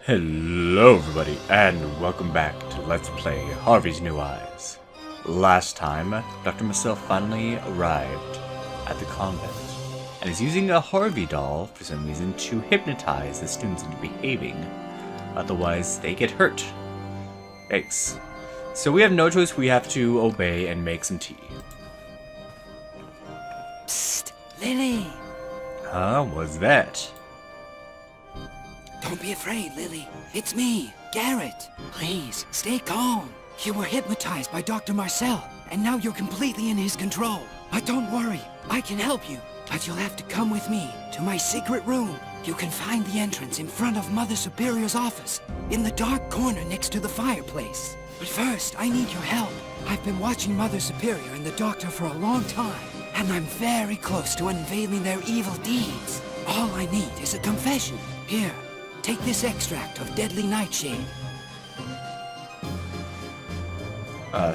Hello everybody, and welcome back to Let's Play Harvey's New Eyes. Last time, Dr. Marcel finally arrived at the convent, and is using a Harvey doll, for some reason, to hypnotize the students into behaving. Otherwise, they get hurt. Yikes. So we have no choice, we have to obey and make some tea. Psst, Lily! Huh? What's that? Don't be afraid, Lily. It's me, Garrett. Please, stay calm. You were hypnotized by Dr. Marcel, and now you're completely in his control. But don't worry, I can help you. But you'll have to come with me to my secret room. You can find the entrance in front of Mother Superior's office, in the dark corner next to the fireplace. But first, I need your help. I've been watching Mother Superior and the Doctor for a long time, and I'm very close to unveiling their evil deeds. All I need is a confession. Here. Take this extract of deadly nightshade.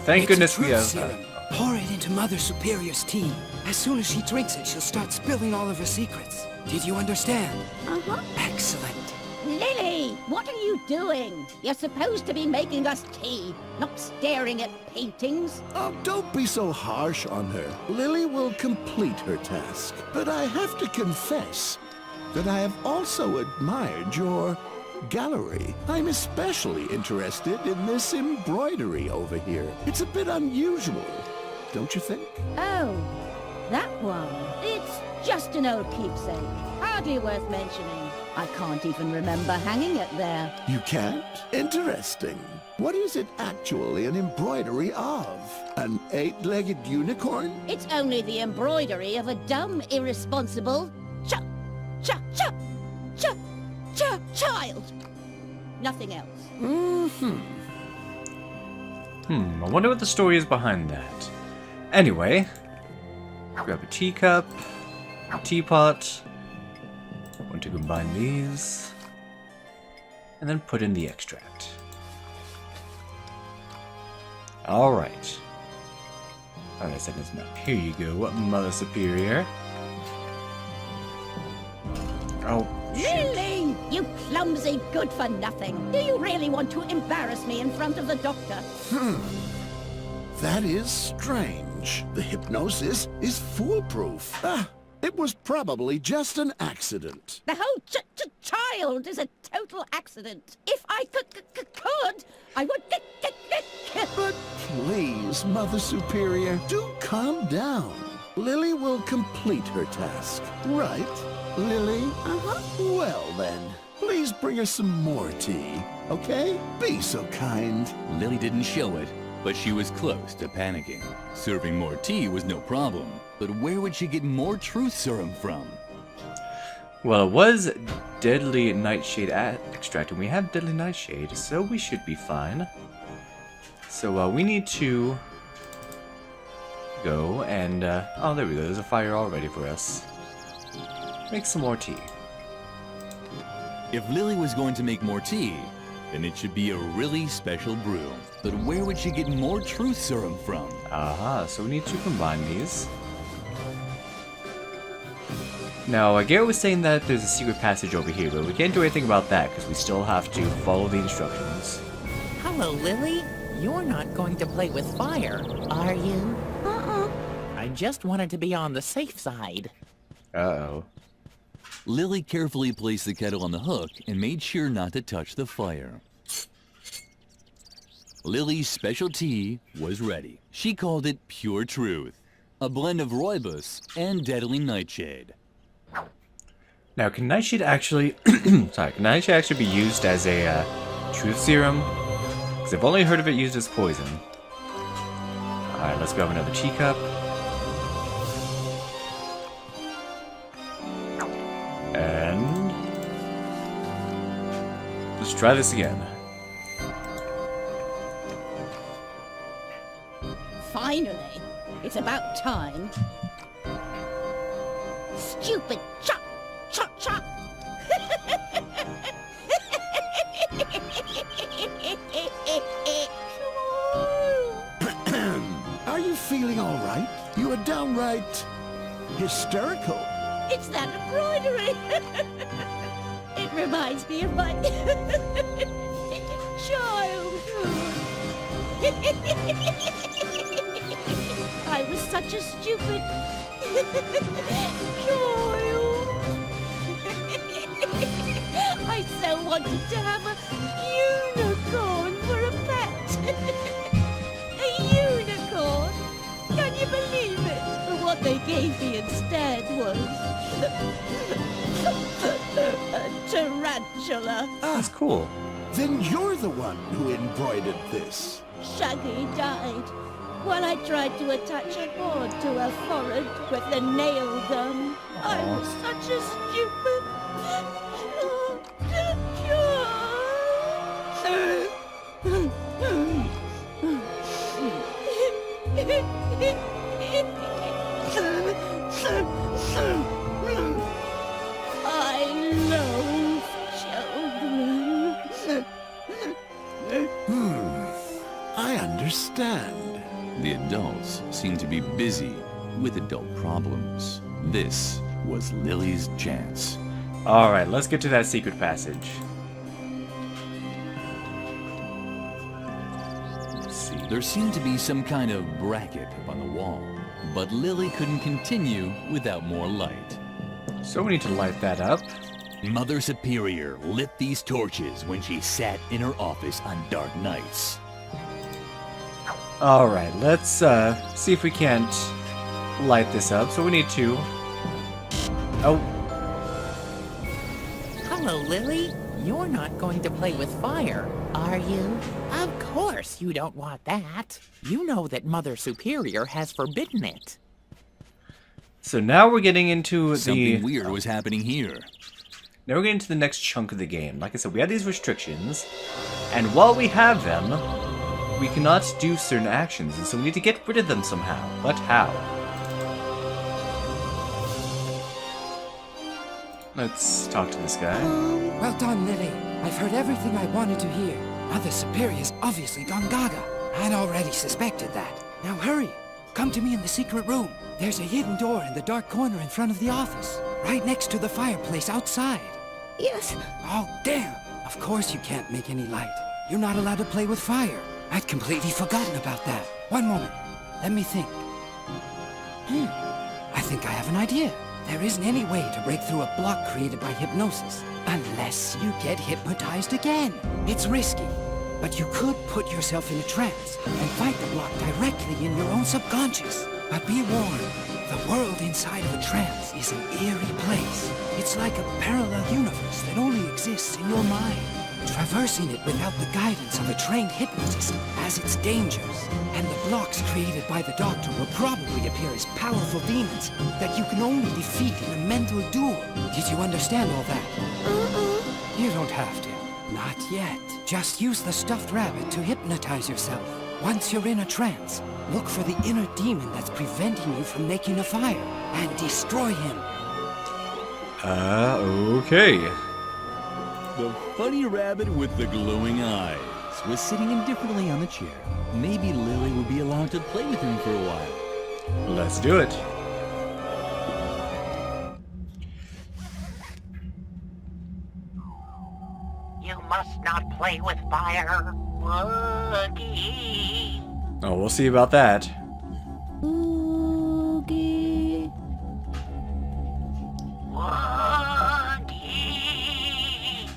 Thank goodness we have... Serum. Pour it into Mother Superior's tea. As soon as she drinks it, she'll start spilling all of her secrets. Did you understand? Uh-huh. Excellent. Lily, what are you doing? You're supposed to be making us tea, not staring at paintings. Oh, don't be so harsh on her. Lily will complete her task. But I have to confess that I have also admired your gallery. I'm especially interested in this embroidery over here. It's a bit unusual, don't you think? Oh, that one. It's just an old keepsake. Hardly worth mentioning. I can't even remember hanging it there. You can't? Interesting. What is it actually an embroidery of? An 8-legged unicorn? It's only the embroidery of a dumb, irresponsible child. Nothing else. I wonder what the story is behind that. Anyway, grab a teacup, a teapot, want to combine these, and then put in the extract. Alright. Alright, send this map. Here you go, Mother Superior. Oh, Lily! You clumsy good-for-nothing! Do you really want to embarrass me in front of the doctor? That is strange. The hypnosis is foolproof. It was probably just an accident. The whole child is a total accident. If I could, I would But please, Mother Superior, do calm down. Lily will complete her task, right? Lily? Uh-huh. Well then, please bring her some more tea, okay? Be so kind. Lily didn't show it, but she was close to panicking. Serving more tea was no problem, but where would she get more truth serum from? well, it was deadly nightshade extract, and we have deadly nightshade, so we should be fine. So we need to go and oh, there we go. There's a fire all ready for us. Make some more tea. If Lily was going to make more tea, then it should be a really special brew. But where would she get more truth serum from? Aha, so we need to combine these. Now, Garrett was saying that there's a secret passage over here, but we can't do anything about that because we still have to follow the instructions. Hello, Lily. You're not going to play with fire, are you? I just wanted to be on the safe side. Uh-oh. Lily carefully placed the kettle on the hook and made sure not to touch the fire. Lily's special tea was ready. She called it Pure Truth, a blend of rooibos and deadly nightshade. Now, can nightshade actually... can nightshade actually be used as a truth serum? Because I've only heard of it used as poison. Alright, let's grab another teacup. And... let's try this again. Finally, it's about time. Stupid chop. Are you feeling all right? You are downright hysterical. It's that embroidery. It reminds me of my I was such a stupid child. I so wanted to have a unicorn for a pet. A unicorn? Can you believe it? But what they gave me instead was a tarantula. That's cool. Then you're the one who embroidered this. Shaggy died while I tried to attach a board to her forehead with a nail gun. I was such a stupid I love children. I understand. The adults seemed to be busy with adult problems. This was Lily's chance. Alright, let's get to that secret passage. Let's see. There seemed to be some kind of bracket up on the wall, but Lily couldn't continue without more light. So we need to light that up. Mother Superior lit these torches when she sat in her office on dark nights. Alright, let's see if we can't light this up. So we need to... Oh, Hello, Lily. You're not going to play with fire, are you? Of course you don't want that. You know that Mother Superior has forbidden it. so now we're getting into Something the... weird was happening here. Now we're getting to the next chunk of the game. Like I said, we have these restrictions, and while we have them, we cannot do certain actions, and so we need to get rid of them somehow. But how? Let's talk to this guy. Well done, Lily. I've heard everything I wanted to hear. Mother Superior's obviously gone gaga. I'd already suspected that. Now hurry. Come to me in the secret room. There's a hidden door in the dark corner in front of the office. Right next to the fireplace outside. Yes. Oh, damn. Of course you can't make any light. You're not allowed to play with fire. I'd completely forgotten about that. One moment. Let me think. I think I have an idea. There isn't any way to break through a block created by hypnosis. Unless you get hypnotized again. It's risky. But you could put yourself in a trance and fight the block directly in your own subconscious. But be warned, the world inside of a trance is an eerie place. It's like a parallel universe that only exists in your mind. Traversing it without the guidance of a trained hypnotist has its dangers. And the blocks created by the doctor will probably appear as powerful demons that you can only defeat in a mental duel. Did you understand all that? You don't have to. Not yet. Just use the stuffed rabbit to hypnotize yourself. Once you're in a trance, look for the inner demon that's preventing you from making a fire and destroy him. Okay. The funny rabbit with the glowing eyes was sitting indifferently on the chair. Maybe Lily would be allowed to play with him for a while. Let's do it. You must not play with fire, Woogie. Oh, we'll see about that. Oogie. Woogie.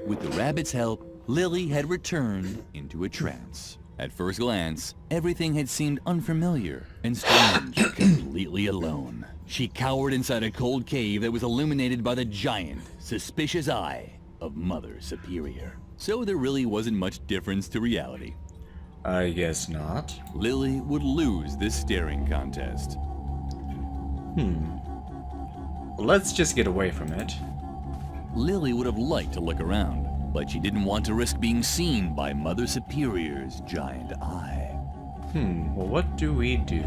With the rabbit's help, Lily had returned into a trance. At first glance, everything had seemed unfamiliar and strange, completely alone. She cowered inside a cold cave that was illuminated by the giant, suspicious eye of Mother Superior. So there really wasn't much difference to reality. I guess not. Lily would lose this staring contest. Let's just get away from it. Lily would have liked to look around, but she didn't want to risk being seen by Mother Superior's giant eye. Well, what do we do?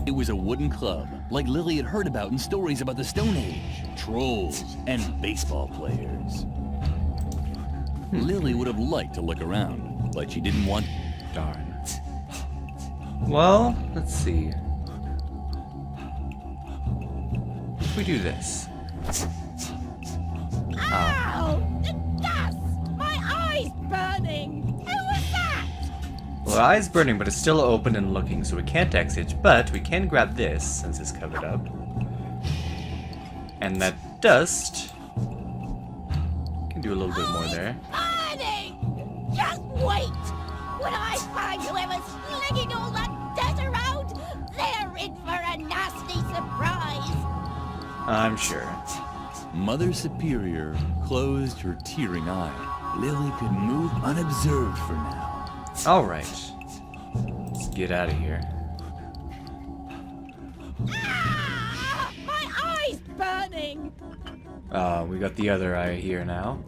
It was a wooden club, like Lily had heard about in stories about the Stone Age, trolls, and baseball players. Lily would have liked to look around, but she didn't want... Darn. Well, let's see. If we do this. Ow! burning! Who was that? Well, our eye's burning, but it's still open and looking, so we can't exit, but we can grab this, since it's covered up. And that dust... can do a little bit more there. Burning! Just wait! When I find whoever's slinging all that dirt around, they're in for a nasty surprise! I'm sure. Mother Superior closed her tearing eye. Lily could move unobserved for now. Alright. Let's get out of here. Ah! My eye's burning! We got the other eye here now.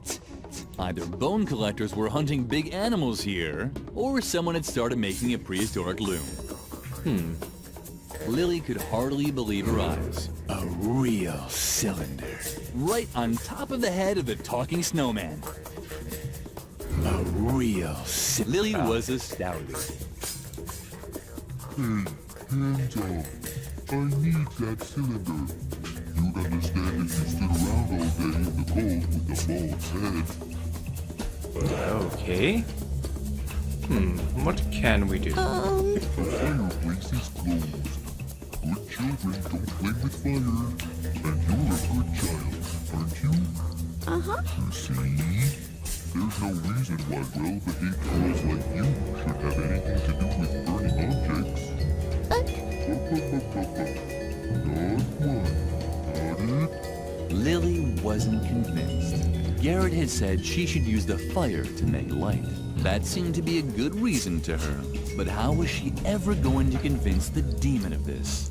Either bone collectors were hunting big animals here, or someone had started making a prehistoric loom. Lily could hardly believe her eyes. A real cylinder. Right on top of the head of the talking snowman. A real cylinder. Lily was astounded. Hey, hands off. I need that cylinder. You'd understand if you stood around all day in the cold with a bald head. Okay. What can we do? The fireplace is closed. Good children don't play with fire. And you're a good child, aren't you? Uh-huh. You see? There's no reason why well-behaved girls like you should have anything to do with burning objects. Not one. Not it. Lily wasn't convinced. Garrett had said she should use the fire to make light. That seemed to be a good reason to her. But how was she ever going to convince the demon of this?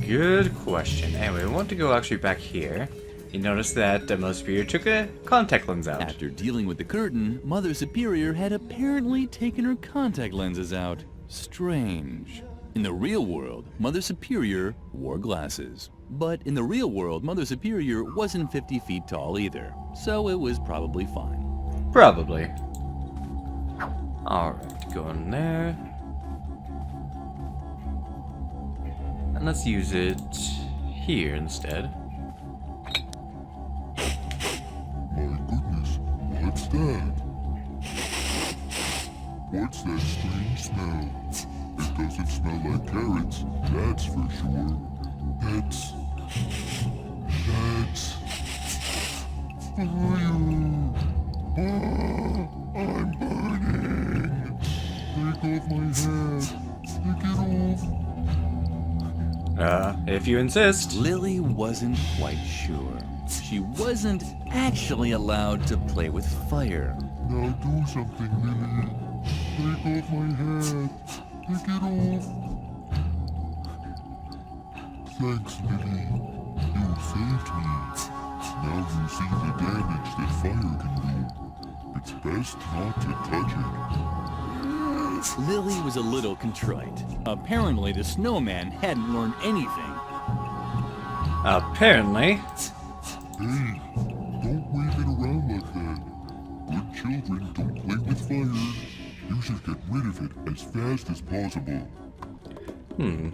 Good question. Anyway, we want to go actually back here. You notice that Mother Superior took a contact lens out. After dealing with the curtain, Mother Superior had apparently taken her contact lenses out. Strange. In the real world, Mother Superior wore glasses. But in the real world, Mother Superior wasn't 50 feet tall either, so it was probably fine. Probably. Alright, go in there. And let's use it here instead. My goodness, what's that? What's that strange smell? It doesn't smell like carrots, that's for sure. That's fire! I'm burning! Take off my head! Take it off! If you insist. Lily wasn't quite sure. She wasn't actually allowed to play with fire. Now do something, Lily. Take off my head. Take it off. Thanks, Lily. You saved me. Now you see the damage that fire can do. It's best not to touch it. Lily was a little contrite. Apparently the snowman hadn't learned anything. Apparently. Hey, don't wave it around like that. Good children don't play with fire. You should get rid of it as fast as possible.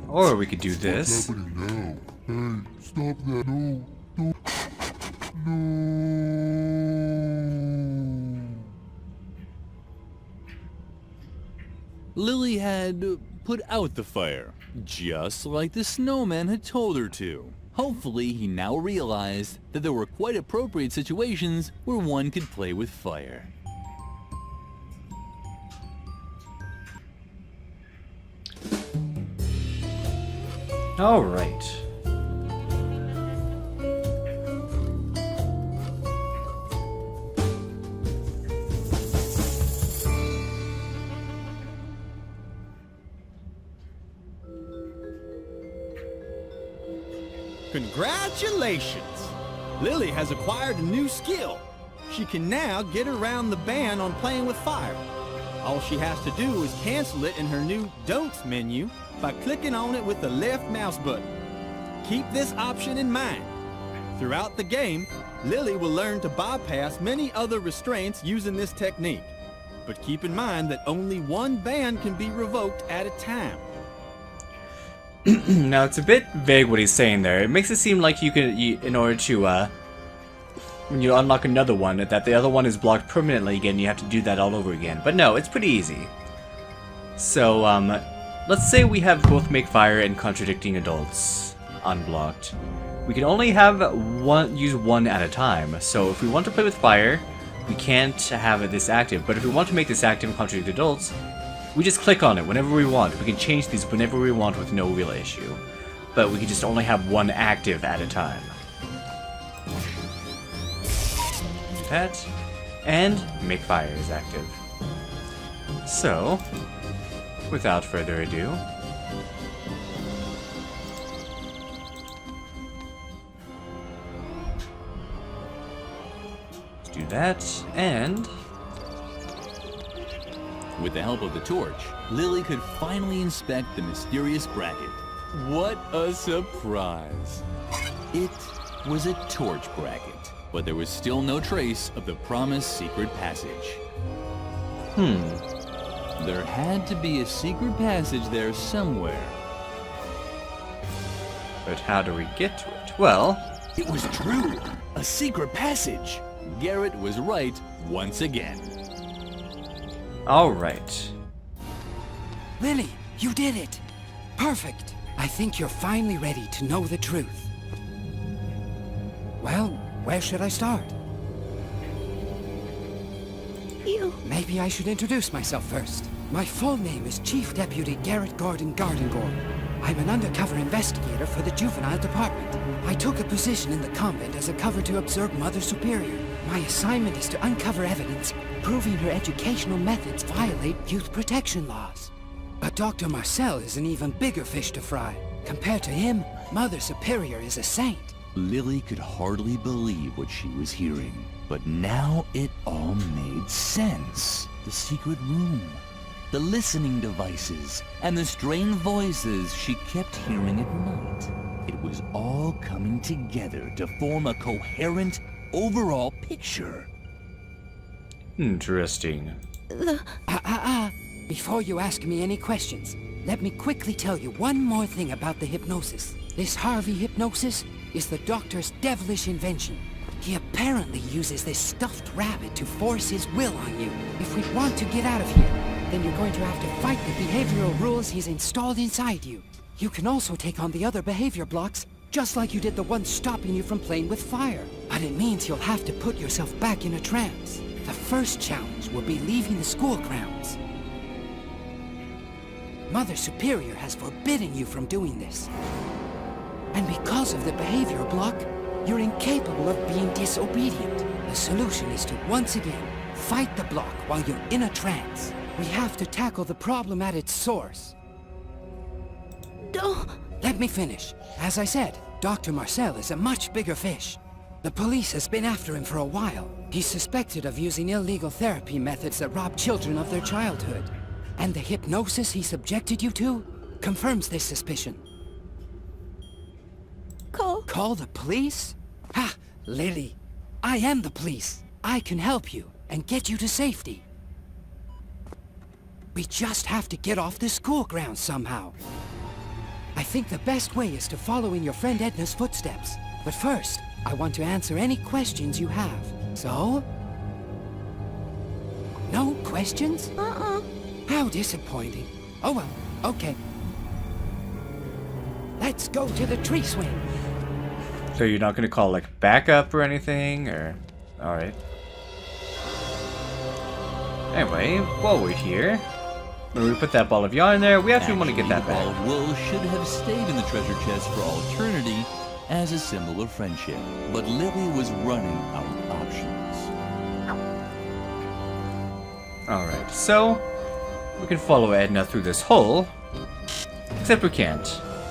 Or we could do this. What's happening now? Hey, stop that. No. Lily had put out the fire, just like the snowman had told her to. Hopefully, he now realized that there were quite appropriate situations where one could play with fire. All right. Congratulations! Lily has acquired a new skill. She can now get around the ban on playing with fire. All she has to do is cancel it in her new Don'ts menu by clicking on it with the left mouse button. Keep this option in mind. Throughout the game, Lily will learn to bypass many other restraints using this technique. But keep in mind that only one ban can be revoked at a time. Now, it's a bit vague what he's saying there. It makes it seem like you could, in order to when you unlock another one, that the other one is blocked permanently again, you have to do that all over again. But no, it's pretty easy. So, let's say we have both Make Fire and Contradicting Adults unblocked. We can only have use one at a time. So if we want to play with Fire, we can't have this active. But if we want to make this active and Contradict Adults, we just click on it whenever we want. We can change these whenever we want with no real issue. But we can just only have one active at a time. That, and Make Fire is active. So, without further ado, let's do that, and With the help of the torch, Lily could finally inspect the mysterious bracket. What a surprise! It was a torch bracket, but there was still no trace of the promised secret passage. There had to be a secret passage there somewhere. but how do we get to it? Well, It was true! A secret passage! Garrett was right once again. alright. Lily, you did it! Perfect! I think you're finally ready to know the truth. Well, where should I start? You... Maybe I should introduce myself first. My full name is Chief Deputy Garrett Gordon Gardengore. I'm an undercover investigator for the Juvenile Department. I took a position in the convent as a cover to observe Mother Superior. My assignment is to uncover evidence proving her educational methods violate youth protection laws. But Dr. Marcel is an even bigger fish to fry. Compared to him, Mother Superior is a saint. Lily could hardly believe what she was hearing. But now it all made sense. The secret room, the listening devices, and the strange voices she kept hearing at night. It was all coming together to form a coherent, overall picture. Interesting. Before you ask me any questions, let me quickly tell you one more thing about the hypnosis. This Harvey hypnosis is the doctor's devilish invention. He apparently uses this stuffed rabbit to force his will on you. If we want to get out of here, then you're going to have to fight the behavioral rules he's installed inside you. You can also take on the other behavior blocks, just like you did the one stopping you from playing with fire. But it means you'll have to put yourself back in a trance. The first challenge will be leaving the school grounds. Mother Superior has forbidden you from doing this. And because of the behavior block, you're incapable of being disobedient. The solution is to once again fight the block while you're in a trance. We have to tackle the problem at its source. Don't... Let me finish. As I said, Dr. Marcel is a much bigger fish. The police has been after him for a while. He's suspected of using illegal therapy methods that rob children of their childhood. And the hypnosis he subjected you to confirms this suspicion. Call the police? Ha! Lily, I am the police. I can help you and get you to safety. We just have to get off the school grounds somehow. I think the best way is to follow in your friend Edna's footsteps. But first, I want to answer any questions you have. So? No questions? How disappointing. Oh well, okay. Let's go to the tree swing. So you're not gonna call like backup or anything, or alright. Anyway, while we're here, when we put that ball of yarn there, we actually want to get that the ball back. of wool should have stayed in the treasure chest for all eternity as a symbol of friendship. But Lily was running out of options. Alright, so we can follow Edna through this hole, except we can't.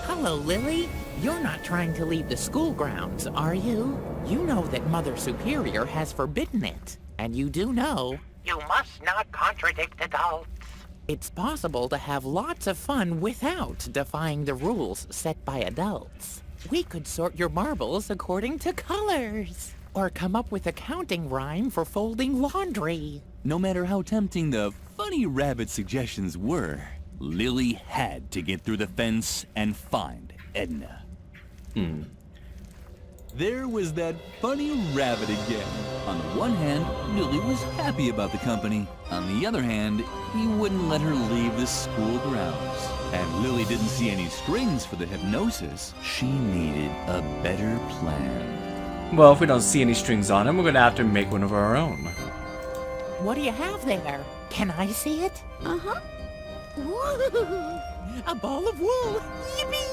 Hello, Lily. You're not trying to leave the school grounds, are you? You know that Mother Superior has forbidden it. And you do know... You must not contradict adults. It's possible to have lots of fun without defying the rules set by adults. We could sort your marbles according to colors. Or come up with a counting rhyme for folding laundry. No matter how tempting the funny rabbit suggestions were, Lily had to get through the fence and find Edna. There was that funny rabbit again. On the one hand, Lily was happy about the company. On the other hand, he wouldn't let her leave the school grounds. And Lily didn't see any strings for the hypnosis. She needed a better plan. Well, if we don't see any strings on him, we're gonna have to make one of our own. What do you have there? Can I see it? Uh-huh. Woo! A ball of wool! Yippee!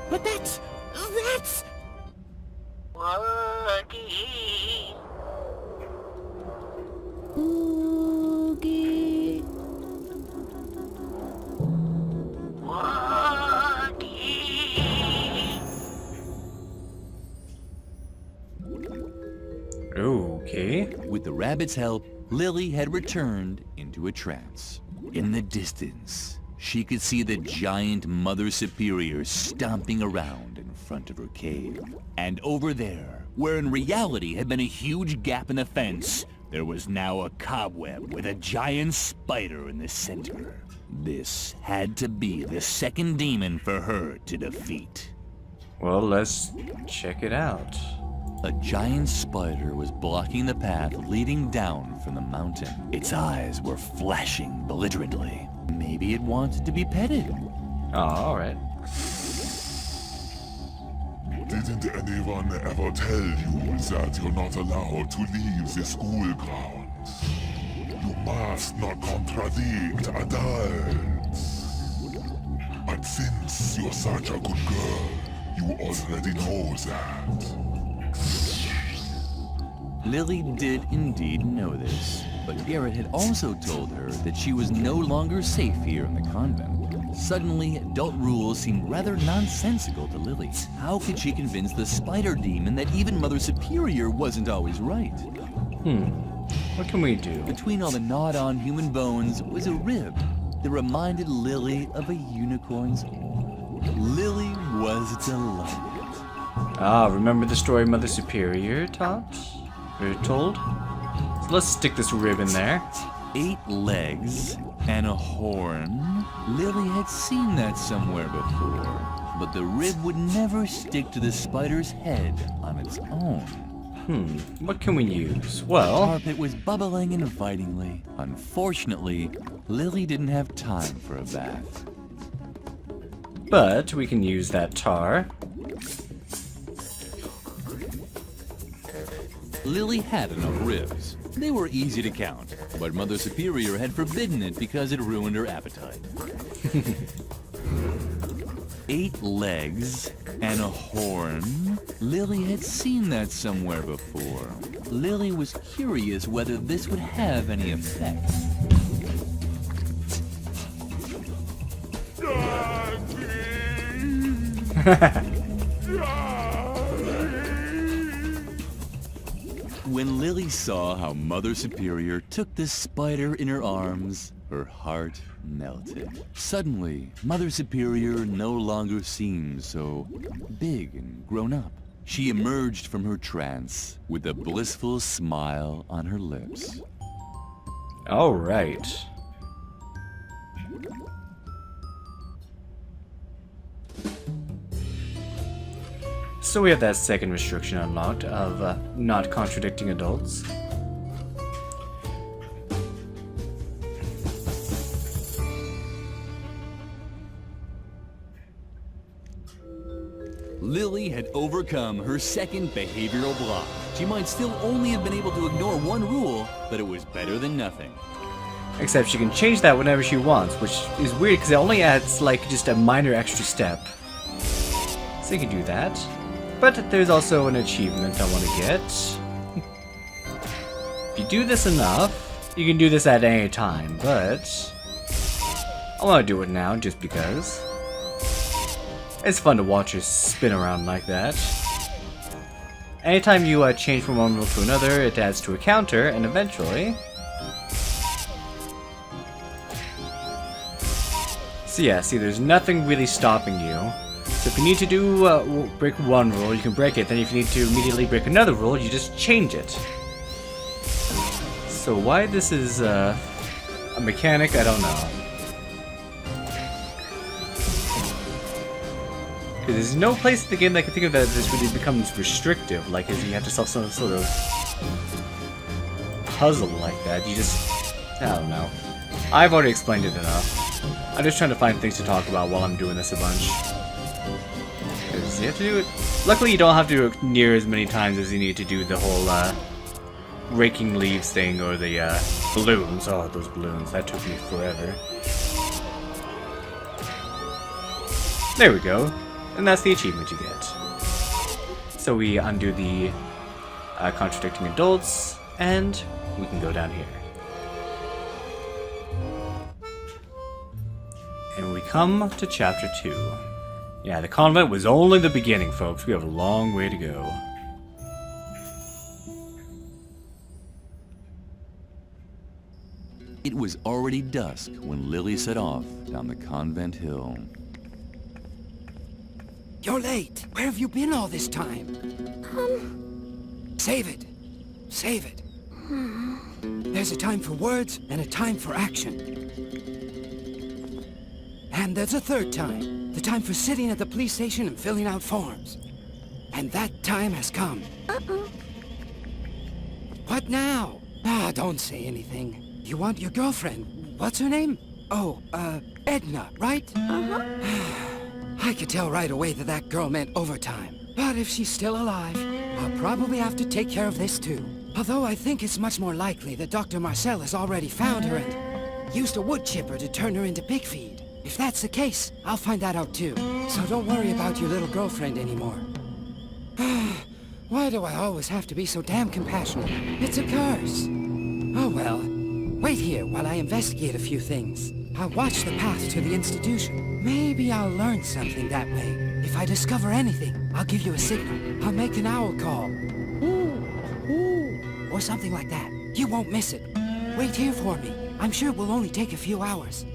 But that's... Woogie! Oogie. Okay. With the rabbit's help, Lily had returned into a trance. In the distance, she could see the giant Mother Superior stomping around in front of her cave. And over there, where in reality had been a huge gap in the fence, there was now a cobweb with a giant spider in the center. This had to be the second demon for her to defeat. Well, let's check it out. A giant spider was blocking the path leading down from the mountain. Its eyes were flashing belligerently. Maybe it wanted to be petted. Oh, alright. Didn't anyone ever tell you that you're not allowed to leave the school grounds? You must not contradict adults. But since you're such a good girl, you already know that. Lily did indeed know this, but Garrett had also told her that she was no longer safe here in the convent. Suddenly, adult rules seemed rather nonsensical to Lily. How could she convince the spider demon that even Mother Superior wasn't always right? What can we do? Between all the gnawed-on human bones was a rib that reminded Lily of a unicorn's horn. Lily was delighted. Ah, remember the story Mother Superior taught? Or told? So let's stick this rib in there. 8 legs and a horn. Lily had seen that somewhere before, but the rib would never stick to the spider's head on its own. What can we use? The Well, carpet was bubbling invitingly. Unfortunately, Lily didn't have time for a bath. but we can use that tar. Lily had enough ribs. They were easy to count, but Mother Superior had forbidden it because it ruined her appetite. 8 legs and a horn. Lily had seen that somewhere before. Lily was curious whether this would have any effect. When Lily saw how Mother Superior took the spider in her arms, her heart melted. Suddenly, Mother Superior no longer seemed so big and grown up. She emerged from her trance with a blissful smile on her lips. Alright. So we have that second restriction unlocked of not contradicting adults. Lily had overcome her second behavioral block. She might still only have been able to ignore one rule, but it was better than nothing. Except she can change that whenever she wants, which is weird because it only adds like just a minor extra step. So you can do that. But there's also an achievement I want to get. If you do this enough, you can do this at any time, but I want to do it now just because. It's fun to watch her spin around like that. Anytime you change from one rule to another, it adds to a counter, and eventually... So yeah, see, there's nothing really stopping you. So if you need to do break one rule, you can break it. Then if you need to immediately break another rule, you just change it. So why this is a mechanic, I don't know. Because there's no place in the game that I can think of that this really becomes restrictive, like as you have to solve some sort of puzzle like that. You just... I don't know. I've already explained it enough. I'm just trying to find things to talk about while I'm doing this a bunch. Because you have to do it... Luckily you don't have to do it near as many times as you need to do the whole, raking leaves thing or the, balloons. Oh, those balloons. That took me forever. There we go. And that's the achievement you get. So we undo the contradicting adults, and we can go down here. And we come to chapter 2. Yeah, the convent was only the beginning, folks. We have a long way to go. It was already dusk when Lily set off down the convent hill. You're late. Where have you been all this time? Save it. Save it. There's a time for words and a time for action. And there's a third time. The time for sitting at the police station and filling out forms. And that time has come. What now? Ah, don't say anything. You want your girlfriend. What's her name? Oh, Edna, right? I could tell right away that that girl meant overtime. But if she's still alive, I'll probably have to take care of this too. Although I think it's much more likely that Dr. Marcel has already found her and used a wood chipper to turn her into pig feed. If that's the case, I'll find that out too. So don't worry about your little girlfriend anymore. Why do I always have to be so damn compassionate? It's a curse. Oh well. Wait here while I investigate a few things. I'll watch the path to the institution. Maybe I'll learn something that way. If I discover anything, I'll give you a signal. I'll make an owl call. Ooh, ooh, or something like that. You won't miss it. Wait here for me. I'm sure it will only take a few hours.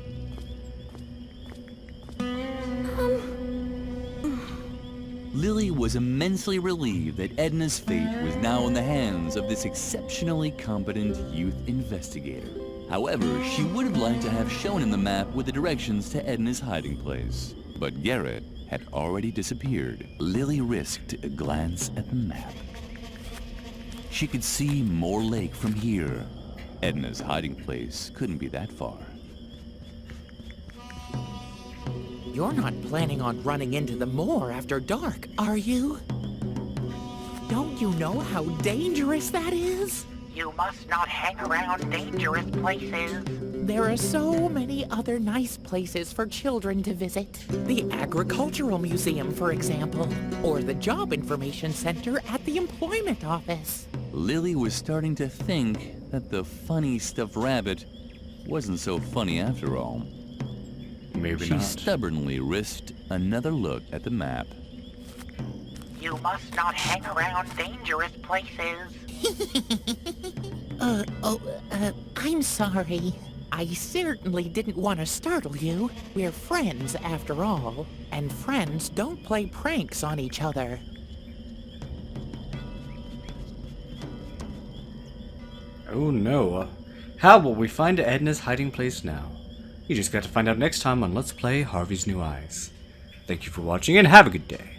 Lily was immensely relieved that Edna's fate was now in the hands of this exceptionally competent youth investigator. However, she would have liked to have shown him the map with the directions to Edna's hiding place. But Garrett had already disappeared. Lily risked a glance at the map. She could see Moor Lake from here. Edna's hiding place couldn't be that far. You're not planning on running into the moor after dark, are you? Don't you know how dangerous that is? You must not hang around dangerous places. There are so many other nice places for children to visit. The Agricultural Museum, for example, or the Job Information Center at the Employment Office. Lily was starting to think that the funny stuffed rabbit wasn't so funny after all. Maybe She not. stubbornly risked another look at the map. You must not hang around dangerous places. I'm sorry. I certainly didn't want to startle you. We're friends, after all, and friends don't play pranks on each other. Oh no. How will we find Edna's hiding place now? You just got to find out next time on Let's Play Harvey's New Eyes. Thank you for watching and have a good day.